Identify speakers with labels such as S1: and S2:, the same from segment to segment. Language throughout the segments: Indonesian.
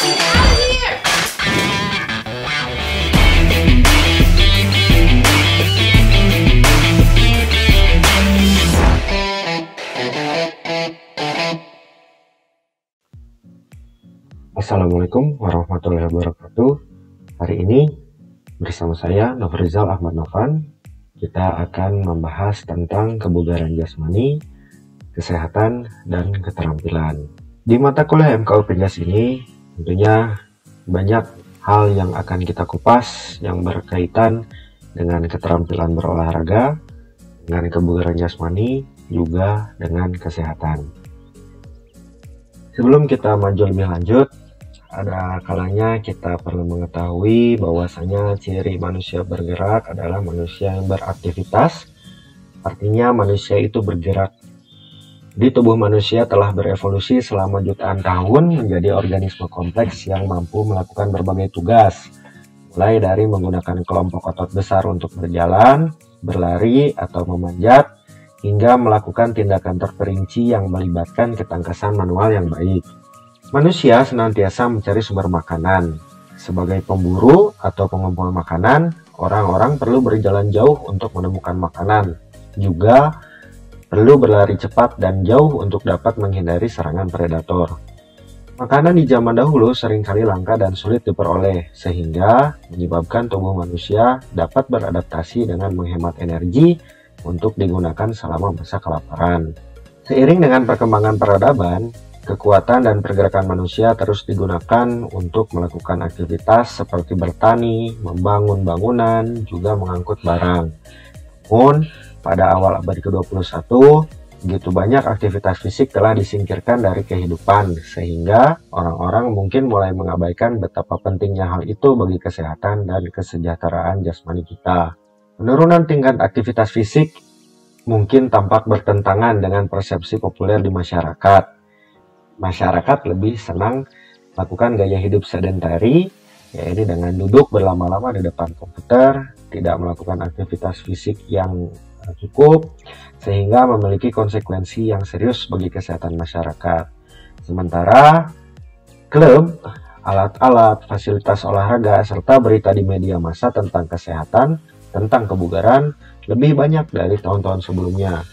S1: Assalamualaikum warahmatullahi wabarakatuh. Hari ini bersama saya Nofrizal Ahmad Novan, kita akan membahas tentang kebugaran jasmani, kesehatan, dan keterampilan. Di mata kuliah MKU Pinjas ini tentunya banyak hal yang akan kita kupas yang berkaitan dengan keterampilan berolahraga, dengan kebugaran jasmani, juga dengan kesehatan. Sebelum kita maju lebih lanjut, ada kalanya kita perlu mengetahui bahwasanya ciri manusia bergerak adalah manusia yang beraktivitas. Artinya manusia itu bergerak. Di tubuh manusia telah berevolusi selama jutaan tahun menjadi organisme kompleks yang mampu melakukan berbagai tugas, mulai dari menggunakan kelompok otot besar untuk berjalan, berlari, atau memanjat, hingga melakukan tindakan terperinci yang melibatkan ketangkasan manual yang baik. Manusia senantiasa mencari sumber makanan. Sebagai pemburu atau pengumpul makanan, orang-orang perlu berjalan jauh untuk menemukan makanan. Juga perlu berlari cepat dan jauh untuk dapat menghindari serangan predator. Makanan di zaman dahulu seringkali langka dan sulit diperoleh, sehingga menyebabkan tubuh manusia dapat beradaptasi dengan menghemat energi untuk digunakan selama masa kelaparan. Seiring dengan perkembangan peradaban, kekuatan dan pergerakan manusia terus digunakan untuk melakukan aktivitas seperti bertani, membangun bangunan, juga mengangkut barang. Namun, pada awal abad ke-21, begitu banyak aktivitas fisik telah disingkirkan dari kehidupan, sehingga orang-orang mungkin mulai mengabaikan betapa pentingnya hal itu bagi kesehatan dan kesejahteraan jasmani kita. Penurunan tingkat aktivitas fisik mungkin tampak bertentangan dengan persepsi populer di masyarakat. Masyarakat lebih senang melakukan gaya hidup sedentary, yaitu dengan duduk berlama-lama di depan komputer, tidak melakukan aktivitas fisik yang cukup, sehingga memiliki konsekuensi yang serius bagi kesehatan masyarakat. Sementara klub, alat-alat, fasilitas olahraga, serta berita di media massa tentang kesehatan, tentang kebugaran lebih banyak dari tahun-tahun sebelumnya.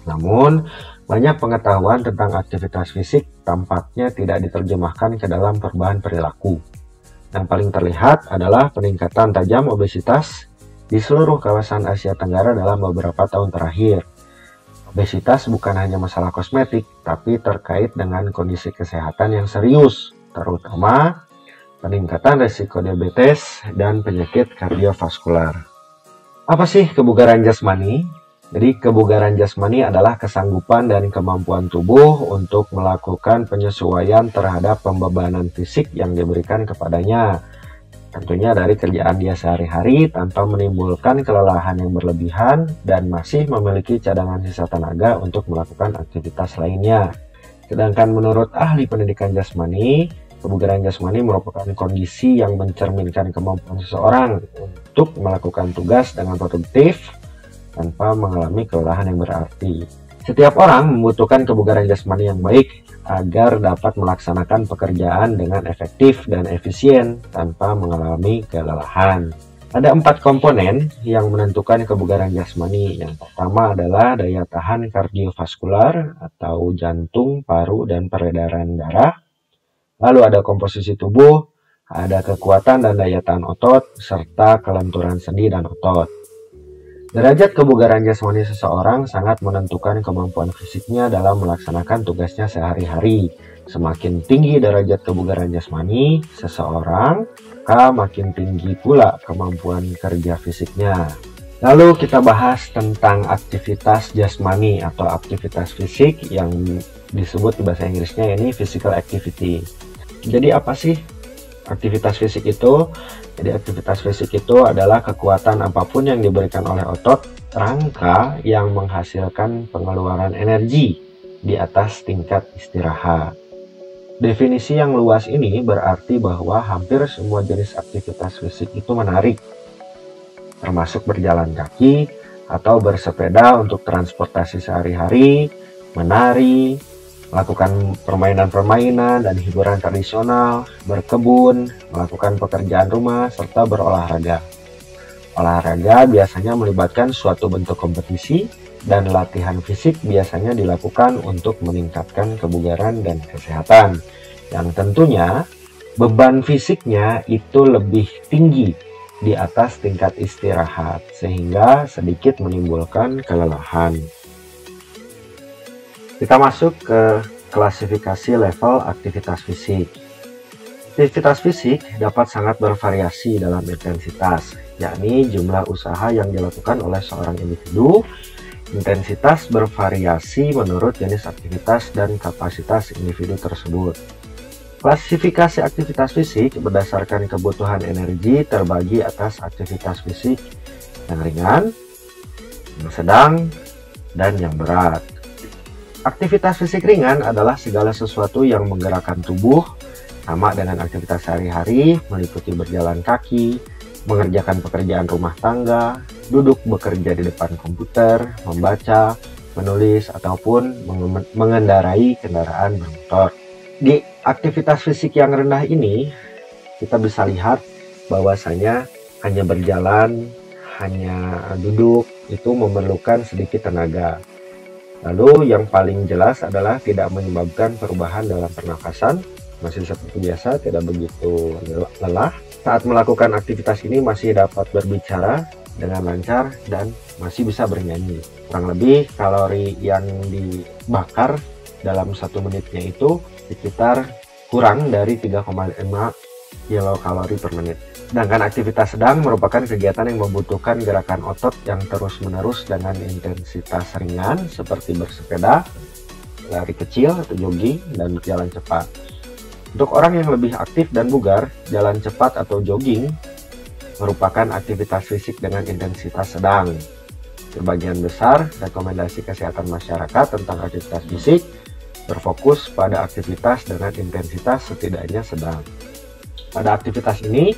S1: Namun, banyak pengetahuan tentang aktivitas fisik tampaknya tidak diterjemahkan ke dalam perubahan perilaku. Yang paling terlihat adalah peningkatan tajam obesitas di seluruh kawasan Asia Tenggara dalam beberapa tahun terakhir. Obesitas bukan hanya masalah kosmetik, tapi terkait dengan kondisi kesehatan yang serius, terutama peningkatan risiko diabetes dan penyakit kardiovaskular. Apa sih kebugaran jasmani? Jadi kebugaran jasmani adalah kesanggupan dan kemampuan tubuh untuk melakukan penyesuaian terhadap pembebanan fisik yang diberikan kepadanya. Tentunya dari kerjaan dia sehari-hari tanpa menimbulkan kelelahan yang berlebihan dan masih memiliki cadangan sisa tenaga untuk melakukan aktivitas lainnya. Sedangkan menurut ahli pendidikan jasmani, kebugaran jasmani merupakan kondisi yang mencerminkan kemampuan seseorang untuk melakukan tugas dengan produktif tanpa mengalami kelelahan yang berarti. Setiap orang membutuhkan kebugaran jasmani yang baik agar dapat melaksanakan pekerjaan dengan efektif dan efisien tanpa mengalami kelelahan. Ada 4 komponen yang menentukan kebugaran jasmani. Yang pertama adalah daya tahan kardiovaskular atau jantung, paru, dan peredaran darah. Lalu ada komposisi tubuh, ada kekuatan dan daya tahan otot, serta kelenturan sendi dan otot. Derajat kebugaran jasmani seseorang sangat menentukan kemampuan fisiknya dalam melaksanakan tugasnya sehari-hari. Semakin tinggi derajat kebugaran jasmani seseorang, maka makin tinggi pula kemampuan kerja fisiknya. Lalu kita bahas tentang aktivitas jasmani atau aktivitas fisik yang disebut di bahasa Inggrisnya ini physical activity. Jadi apa sih aktivitas fisik itu? Jadi aktivitas fisik itu adalah kekuatan apapun yang diberikan oleh otot rangka yang menghasilkan pengeluaran energi di atas tingkat istirahat. Definisi yang luas ini berarti bahwa hampir semua jenis aktivitas fisik itu menarik, termasuk berjalan kaki atau bersepeda untuk transportasi sehari-hari, menari, melakukan permainan-permainan dan hiburan tradisional, berkebun, melakukan pekerjaan rumah, serta berolahraga. Olahraga biasanya melibatkan suatu bentuk kompetisi, dan latihan fisik biasanya dilakukan untuk meningkatkan kebugaran dan kesehatan. Yang tentunya beban fisiknya itu lebih tinggi di atas tingkat istirahat, sehingga sedikit menimbulkan kelelahan. Kita masuk ke klasifikasi level aktivitas fisik. Aktivitas fisik dapat sangat bervariasi dalam intensitas, yakni jumlah usaha yang dilakukan oleh seorang individu. Intensitas bervariasi menurut jenis aktivitas dan kapasitas individu tersebut. Klasifikasi aktivitas fisik berdasarkan kebutuhan energi terbagi atas aktivitas fisik yang ringan, yang sedang, dan yang berat. Aktivitas fisik ringan adalah segala sesuatu yang menggerakkan tubuh, sama dengan aktivitas sehari-hari, meliputi berjalan kaki, mengerjakan pekerjaan rumah tangga, duduk bekerja di depan komputer, membaca, menulis, ataupun mengendarai kendaraan bermotor. Di aktivitas fisik yang rendah ini, kita bisa lihat bahwasanya hanya berjalan, hanya duduk, itu memerlukan sedikit tenaga. Lalu yang paling jelas adalah tidak menyebabkan perubahan dalam pernafasan, masih seperti biasa, tidak begitu lelah. Saat melakukan aktivitas ini masih dapat berbicara dengan lancar dan masih bisa bernyanyi. Kurang lebih kalori yang dibakar dalam 1 menitnya itu sekitar kurang dari 3,5 kilokalori per menit. Sedangkan aktivitas sedang merupakan kegiatan yang membutuhkan gerakan otot yang terus-menerus dengan intensitas ringan seperti bersepeda, lari kecil atau jogging, dan jalan cepat. Untuk orang yang lebih aktif dan bugar, jalan cepat atau jogging merupakan aktivitas fisik dengan intensitas sedang. Sebagian besar rekomendasi kesehatan masyarakat tentang aktivitas fisik berfokus pada aktivitas dengan intensitas setidaknya sedang. Pada aktivitas ini,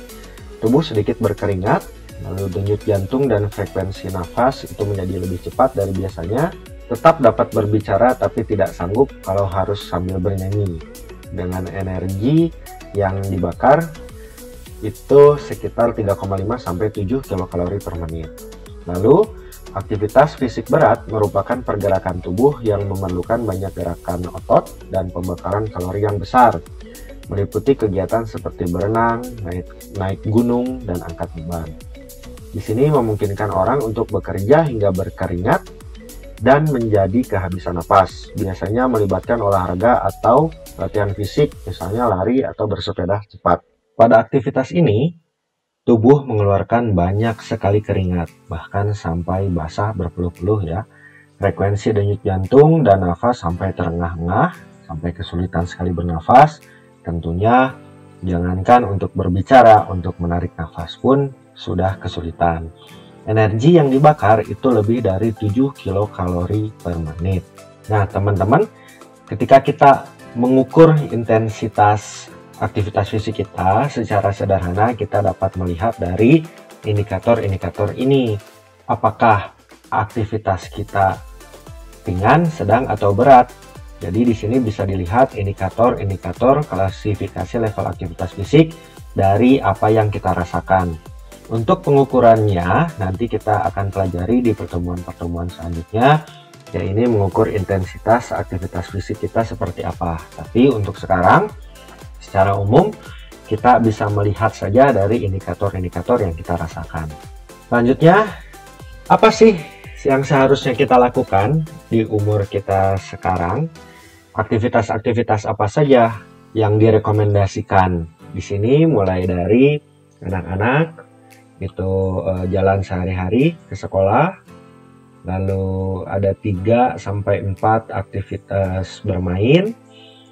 S1: tubuh sedikit berkeringat, lalu denyut jantung dan frekuensi nafas itu menjadi lebih cepat dari biasanya. Tetap dapat berbicara tapi tidak sanggup kalau harus sambil bernyanyi. Dengan energi yang dibakar itu sekitar 3,5 sampai 7 kilokalori per menit. Lalu, aktivitas fisik berat merupakan pergerakan tubuh yang memerlukan banyak gerakan otot dan pembakaran kalori yang besar, meliputi kegiatan seperti berenang, naik gunung, dan angkat beban. Di sini memungkinkan orang untuk bekerja hingga berkeringat dan menjadi kehabisan napas. Biasanya melibatkan olahraga atau latihan fisik, misalnya lari atau bersepeda cepat. Pada aktivitas ini, tubuh mengeluarkan banyak sekali keringat, bahkan sampai basah berpeluh-peluh ya. Frekuensi denyut jantung dan nafas sampai terengah-engah, sampai kesulitan sekali bernafas. Tentunya jangankan untuk berbicara, untuk menarik nafas pun sudah kesulitan. Energi yang dibakar itu lebih dari 7 kilokalori per menit. Nah teman-teman, ketika kita mengukur intensitas aktivitas fisik kita secara sederhana, kita dapat melihat dari indikator-indikator ini. Apakah aktivitas kita ringan, sedang, atau berat? Jadi di sini bisa dilihat indikator-indikator klasifikasi level aktivitas fisik dari apa yang kita rasakan. Untuk pengukurannya nanti kita akan pelajari di pertemuan-pertemuan selanjutnya. Ya, ini mengukur intensitas aktivitas fisik kita seperti apa. Tapi untuk sekarang secara umum kita bisa melihat saja dari indikator-indikator yang kita rasakan. Selanjutnya, apa sih yang seharusnya kita lakukan di umur kita sekarang? Aktivitas-aktivitas apa saja yang direkomendasikan? Di sini mulai dari anak-anak itu jalan sehari-hari ke sekolah, lalu ada 3 sampai 4 aktivitas bermain,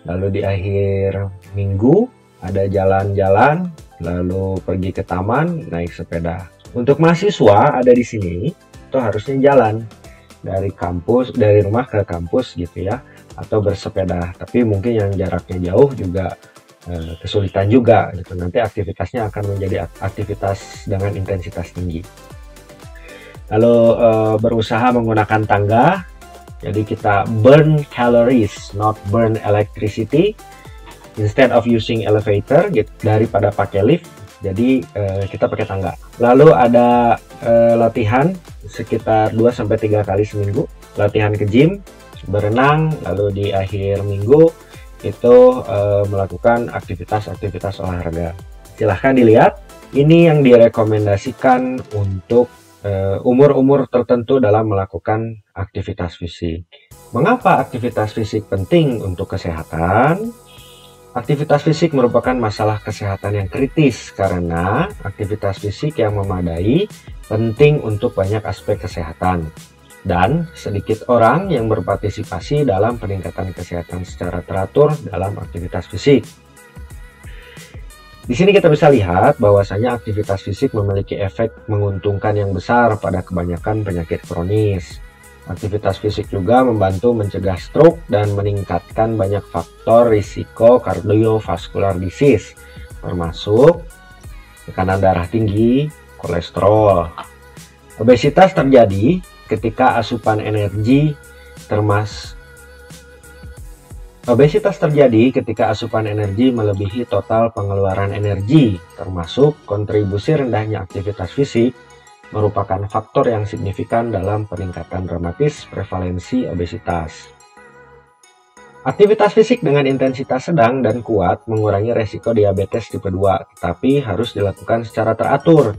S1: lalu di akhir minggu ada jalan-jalan, lalu pergi ke taman, naik sepeda. Untuk mahasiswa ada di sini itu harusnya jalan dari kampus, dari rumah ke kampus gitu ya, atau bersepeda. Tapi mungkin yang jaraknya jauh juga kesulitan juga gitu. Nanti aktivitasnya akan menjadi aktivitas dengan intensitas tinggi. Lalu berusaha menggunakan tangga Jadi kita burn calories, not burn electricity. Instead of using elevator, daripada pakai lift, jadi kita pakai tangga. Lalu ada latihan sekitar 2-3 kali seminggu, latihan ke gym, berenang, lalu di akhir minggu itu melakukan aktivitas-aktivitas olahraga. Silahkan dilihat, ini yang direkomendasikan untuk umur-umur tertentu dalam melakukan aktivitas fisik. Mengapa aktivitas fisik penting untuk kesehatan? Aktivitas fisik merupakan masalah kesehatan yang kritis karena aktivitas fisik yang memadai penting untuk banyak aspek kesehatan. Dan sedikit orang yang berpartisipasi dalam peningkatan kesehatan secara teratur dalam aktivitas fisik. Di sini kita bisa lihat bahwasanya aktivitas fisik memiliki efek menguntungkan yang besar pada kebanyakan penyakit kronis. Aktivitas fisik juga membantu mencegah stroke dan meningkatkan banyak faktor risiko cardiovascular disease, termasuk tekanan darah tinggi, kolesterol. Obesitas terjadi ketika asupan energi melebihi total pengeluaran energi, termasuk kontribusi rendahnya aktivitas fisik merupakan faktor yang signifikan dalam peningkatan dramatis prevalensi obesitas. Aktivitas fisik dengan intensitas sedang dan kuat mengurangi resiko diabetes tipe 2, tetapi harus dilakukan secara teratur.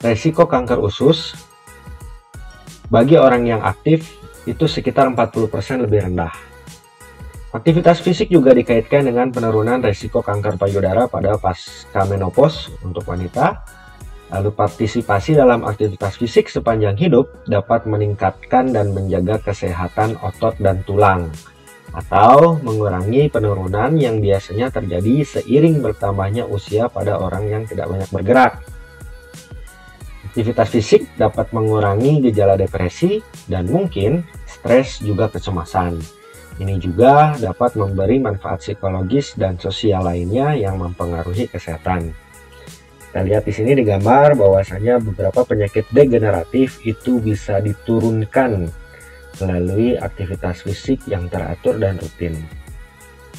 S1: Resiko kanker usus bagi orang yang aktif itu sekitar 40% lebih rendah. Aktivitas fisik juga dikaitkan dengan penurunan resiko kanker payudara pada pasca menopause untuk wanita. Lalu partisipasi dalam aktivitas fisik sepanjang hidup dapat meningkatkan dan menjaga kesehatan otot dan tulang, atau mengurangi penurunan yang biasanya terjadi seiring bertambahnya usia pada orang yang tidak banyak bergerak. Aktivitas fisik dapat mengurangi gejala depresi dan mungkin stres juga kecemasan. Ini juga dapat memberi manfaat psikologis dan sosial lainnya yang mempengaruhi kesehatan. Kita lihat di sini digambar bahwasanya beberapa penyakit degeneratif itu bisa diturunkan melalui aktivitas fisik yang teratur dan rutin.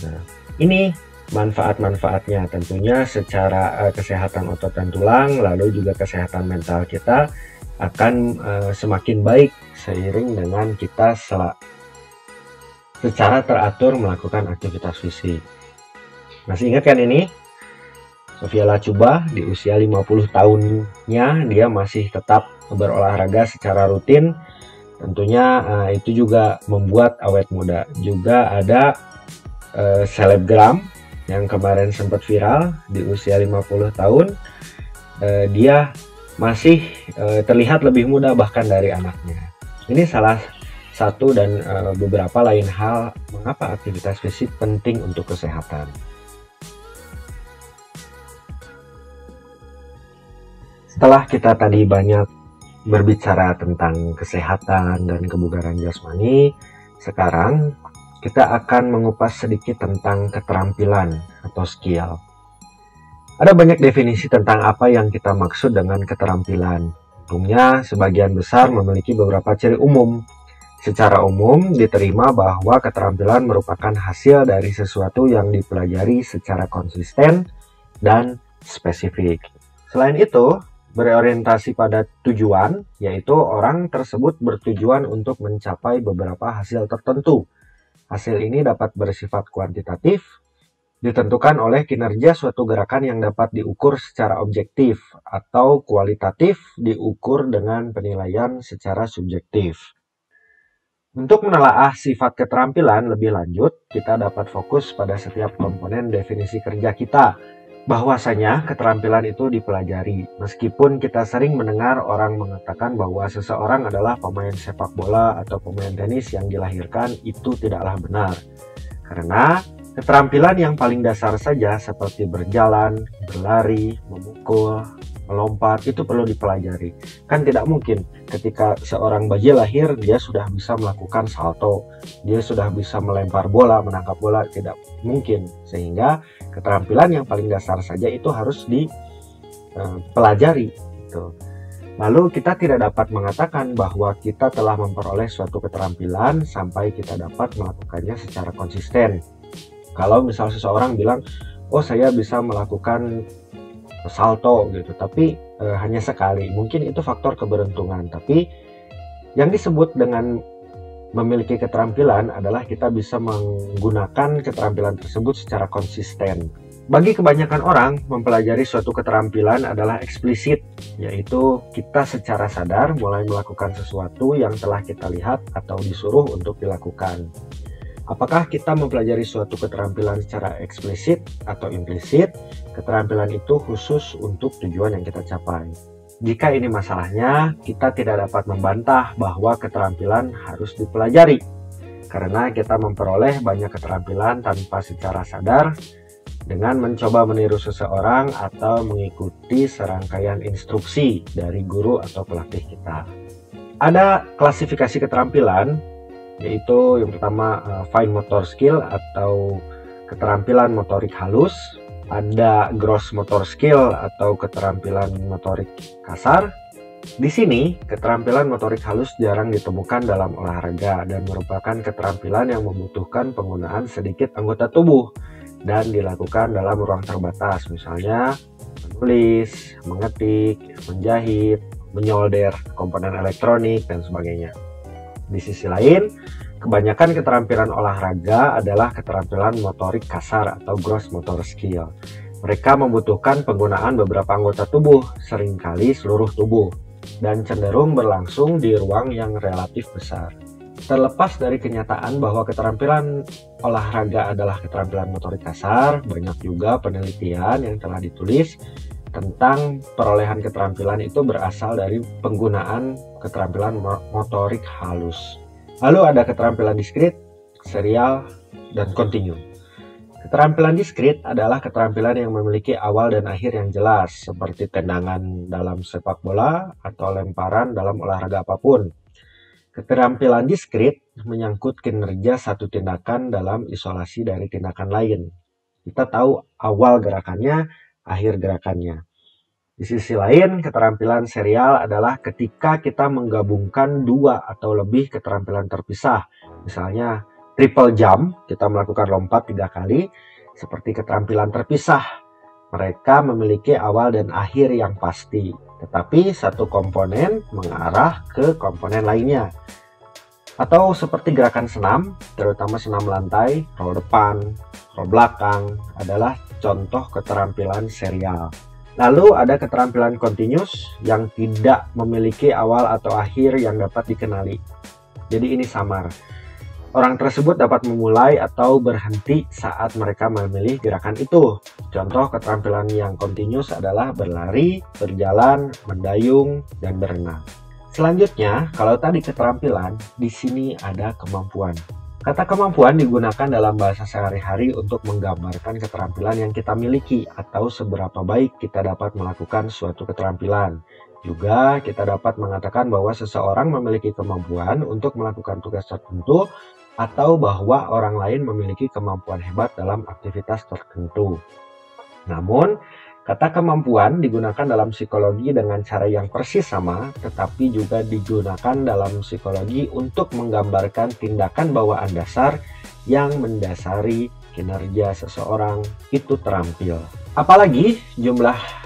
S1: Nah, ini manfaat-manfaatnya tentunya secara kesehatan otot dan tulang, lalu juga kesehatan mental kita akan semakin baik seiring dengan kita secara teratur melakukan aktivitas fisik. Masih ingat kan ini? Sofia Lachuba di usia 50 tahunnya dia masih tetap berolahraga secara rutin. Tentunya itu juga membuat awet muda. Juga ada selebgram yang kemarin sempat viral di usia 50 tahun. Dia masih terlihat lebih muda bahkan dari anaknya. Ini salah satu dan beberapa lain hal mengapa aktivitas fisik penting untuk kesehatan. Setelah kita tadi banyak berbicara tentang kesehatan dan kebugaran jasmani, sekarang kita akan mengupas sedikit tentang keterampilan atau skill. Ada banyak definisi tentang apa yang kita maksud dengan keterampilan. Tentunya sebagian besar memiliki beberapa ciri umum. Secara umum diterima bahwa keterampilan merupakan hasil dari sesuatu yang dipelajari secara konsisten dan spesifik. Selain itu, berorientasi pada tujuan, yaitu orang tersebut bertujuan untuk mencapai beberapa hasil tertentu. Hasil ini dapat bersifat kuantitatif, ditentukan oleh kinerja suatu gerakan yang dapat diukur secara objektif, atau kualitatif diukur dengan penilaian secara subjektif. Untuk menelaah sifat keterampilan lebih lanjut, kita dapat fokus pada setiap komponen definisi kerja kita. Bahwasanya keterampilan itu dipelajari. Meskipun kita sering mendengar orang mengatakan bahwa seseorang adalah pemain sepak bola atau pemain tenis yang dilahirkan, itu tidaklah benar. Karena keterampilan yang paling dasar saja seperti berjalan, berlari, memukul, melompat itu perlu dipelajari. Kan tidak mungkin ketika seorang bayi lahir dia sudah bisa melakukan salto, dia sudah bisa melempar bola, menangkap bola, tidak mungkin. Sehingga keterampilan yang paling dasar saja itu harus dipelajari gitu. Lalu kita tidak dapat mengatakan bahwa kita telah memperoleh suatu keterampilan sampai kita dapat melakukannya secara konsisten. Kalau misal seseorang bilang, oh saya bisa melakukan salto gitu, tapi hanya sekali, mungkin itu faktor keberuntungan. Tapi yang disebut dengan memiliki keterampilan adalah kita bisa menggunakan keterampilan tersebut secara konsisten. Bagi kebanyakan orang, mempelajari suatu keterampilan adalah eksplisit, yaitu kita secara sadar mulai melakukan sesuatu yang telah kita lihat atau disuruh untuk dilakukan. Apakah kita mempelajari suatu keterampilan secara eksplisit atau implisit? Keterampilan itu khusus untuk tujuan yang kita capai. Jika ini masalahnya, kita tidak dapat membantah bahwa keterampilan harus dipelajari, karena kita memperoleh banyak keterampilan tanpa secara sadar, dengan mencoba meniru seseorang atau mengikuti serangkaian instruksi dari guru atau pelatih kita. Ada klasifikasi keterampilan, yaitu yang pertama fine motor skill atau keterampilan motorik halus, ada gross motor skill atau keterampilan motorik kasar. Di sini, keterampilan motorik halus jarang ditemukan dalam olahraga dan merupakan keterampilan yang membutuhkan penggunaan sedikit anggota tubuh dan dilakukan dalam ruang terbatas, misalnya menulis, mengetik, menjahit, menyolder komponen elektronik, dan sebagainya. Di sisi lain, kebanyakan keterampilan olahraga adalah keterampilan motorik kasar atau gross motor skill. Mereka membutuhkan penggunaan beberapa anggota tubuh, seringkali seluruh tubuh, dan cenderung berlangsung di ruang yang relatif besar. Terlepas dari kenyataan bahwa keterampilan olahraga adalah keterampilan motorik kasar, banyak juga penelitian yang telah ditulis tentang perolehan keterampilan itu berasal dari penggunaan keterampilan motorik halus. Lalu ada keterampilan diskrit, serial, dan kontinu. Keterampilan diskrit adalah keterampilan yang memiliki awal dan akhir yang jelas, seperti tendangan dalam sepak bola atau lemparan dalam olahraga apapun. Keterampilan diskrit menyangkut kinerja satu tindakan dalam isolasi dari tindakan lain. Kita tahu awal gerakannya, akhir gerakannya. Di sisi lain, keterampilan serial adalah ketika kita menggabungkan dua atau lebih keterampilan terpisah. Misalnya, triple jump, kita melakukan lompat 3 kali, seperti keterampilan terpisah. Mereka memiliki awal dan akhir yang pasti, tetapi satu komponen mengarah ke komponen lainnya. Atau seperti gerakan senam, terutama senam lantai, roll depan, roll belakang, adalah contoh keterampilan serial. Lalu ada keterampilan continuous yang tidak memiliki awal atau akhir yang dapat dikenali. Jadi ini samar. Orang tersebut dapat memulai atau berhenti saat mereka memilih gerakan itu. Contoh keterampilan yang continuous adalah berlari, berjalan, mendayung, dan berenang. Selanjutnya, kalau tadi keterampilan, di sini ada kemampuan. Kata kemampuan digunakan dalam bahasa sehari-hari untuk menggambarkan keterampilan yang kita miliki atau seberapa baik kita dapat melakukan suatu keterampilan. Juga kita dapat mengatakan bahwa seseorang memiliki kemampuan untuk melakukan tugas tertentu atau bahwa orang lain memiliki kemampuan hebat dalam aktivitas tertentu. Namun, kata kemampuan digunakan dalam psikologi dengan cara yang persis sama, tetapi juga digunakan dalam psikologi untuk menggambarkan tindakan bawaan dasar yang mendasari kinerja seseorang itu terampil. Apalagi jumlah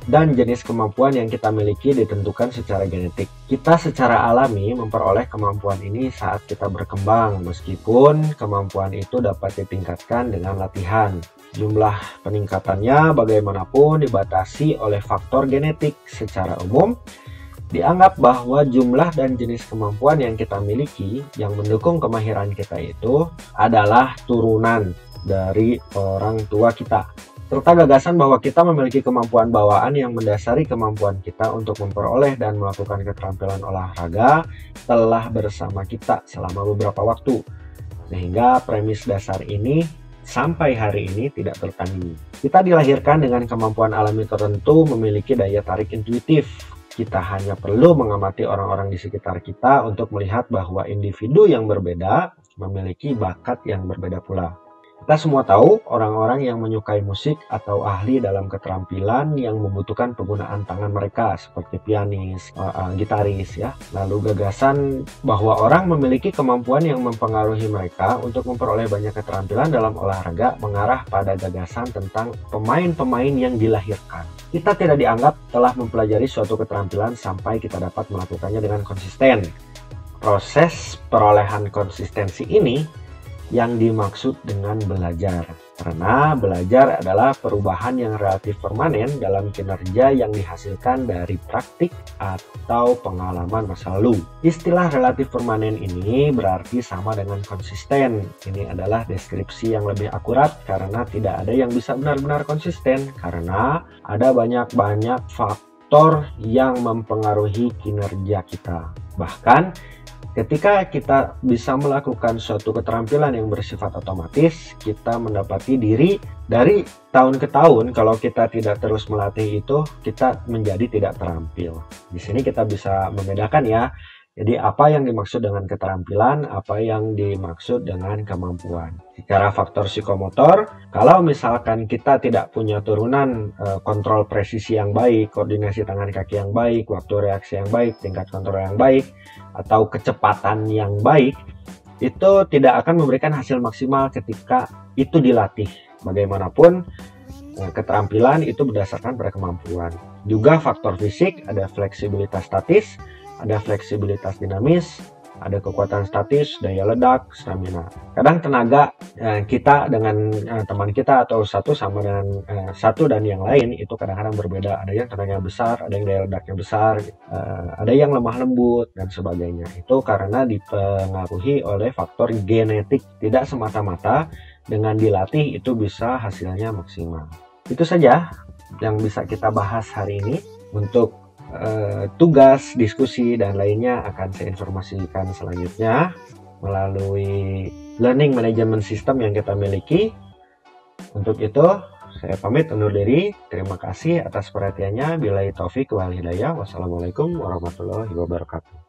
S1: dan jenis kemampuan yang kita miliki ditentukan secara genetik. Kita secara alami memperoleh kemampuan ini saat kita berkembang, meskipun kemampuan itu dapat ditingkatkan dengan latihan. Jumlah peningkatannya bagaimanapun dibatasi oleh faktor genetik. Secara umum, dianggap bahwa jumlah dan jenis kemampuan yang kita miliki yang mendukung kemahiran kita itu adalah turunan dari orang tua kita, serta gagasan bahwa kita memiliki kemampuan bawaan yang mendasari kemampuan kita untuk memperoleh dan melakukan keterampilan olahraga telah bersama kita selama beberapa waktu, sehingga premis dasar ini sampai hari ini tidak tertandingi. Kita dilahirkan dengan kemampuan alami tertentu, memiliki daya tarik intuitif. Kita hanya perlu mengamati orang-orang di sekitar kita untuk melihat bahwa individu yang berbeda memiliki bakat yang berbeda pula. Kita semua tahu orang-orang yang menyukai musik atau ahli dalam keterampilan yang membutuhkan penggunaan tangan mereka seperti pianis, gitaris ya. Lalu gagasan bahwa orang memiliki kemampuan yang mempengaruhi mereka untuk memperoleh banyak keterampilan dalam olahraga mengarah pada gagasan tentang pemain-pemain yang dilahirkan. Kita tidak dianggap telah mempelajari suatu keterampilan sampai kita dapat melakukannya dengan konsisten. Proses perolehan konsistensi ini yang dimaksud dengan belajar, karena belajar adalah perubahan yang relatif permanen dalam kinerja yang dihasilkan dari praktik atau pengalaman masa lalu. Istilah relatif permanen ini berarti sama dengan konsisten. Ini adalah deskripsi yang lebih akurat karena tidak ada yang bisa benar-benar konsisten, karena ada banyak faktor yang mempengaruhi kinerja kita. Bahkan ketika kita bisa melakukan suatu keterampilan yang bersifat otomatis, kita mendapati diri dari tahun ke tahun. Kalau kita tidak terus melatih itu, kita menjadi tidak terampil. Di sini kita bisa membedakan ya. Jadi apa yang dimaksud dengan keterampilan, apa yang dimaksud dengan kemampuan. Secara faktor psikomotor, kalau misalkan kita tidak punya turunan kontrol presisi yang baik, koordinasi tangan kaki yang baik, waktu reaksi yang baik, tingkat kontrol yang baik, atau kecepatan yang baik, itu tidak akan memberikan hasil maksimal ketika itu dilatih. Bagaimanapun, keterampilan itu berdasarkan pada kemampuan. Juga faktor fisik, ada fleksibilitas statis, ada fleksibilitas dinamis, ada kekuatan statis, daya ledak, stamina. Kadang tenaga kita dengan teman kita atau satu sama dengan satu dan yang lain itu kadang-kadang berbeda. Ada yang tenaganya besar, ada yang daya ledaknya besar, ada yang lemah lembut dan sebagainya. Itu karena dipengaruhi oleh faktor genetik. Tidak semata-mata dengan dilatih itu bisa hasilnya maksimal. Itu saja yang bisa kita bahas hari ini. Untuk tugas, diskusi, dan lainnya akan saya informasikan selanjutnya melalui learning management system yang kita miliki. Untuk itu, saya pamit undur diri. Terima kasih atas perhatiannya. Billahi taufik wal hidayah. Wassalamualaikum warahmatullahi wabarakatuh.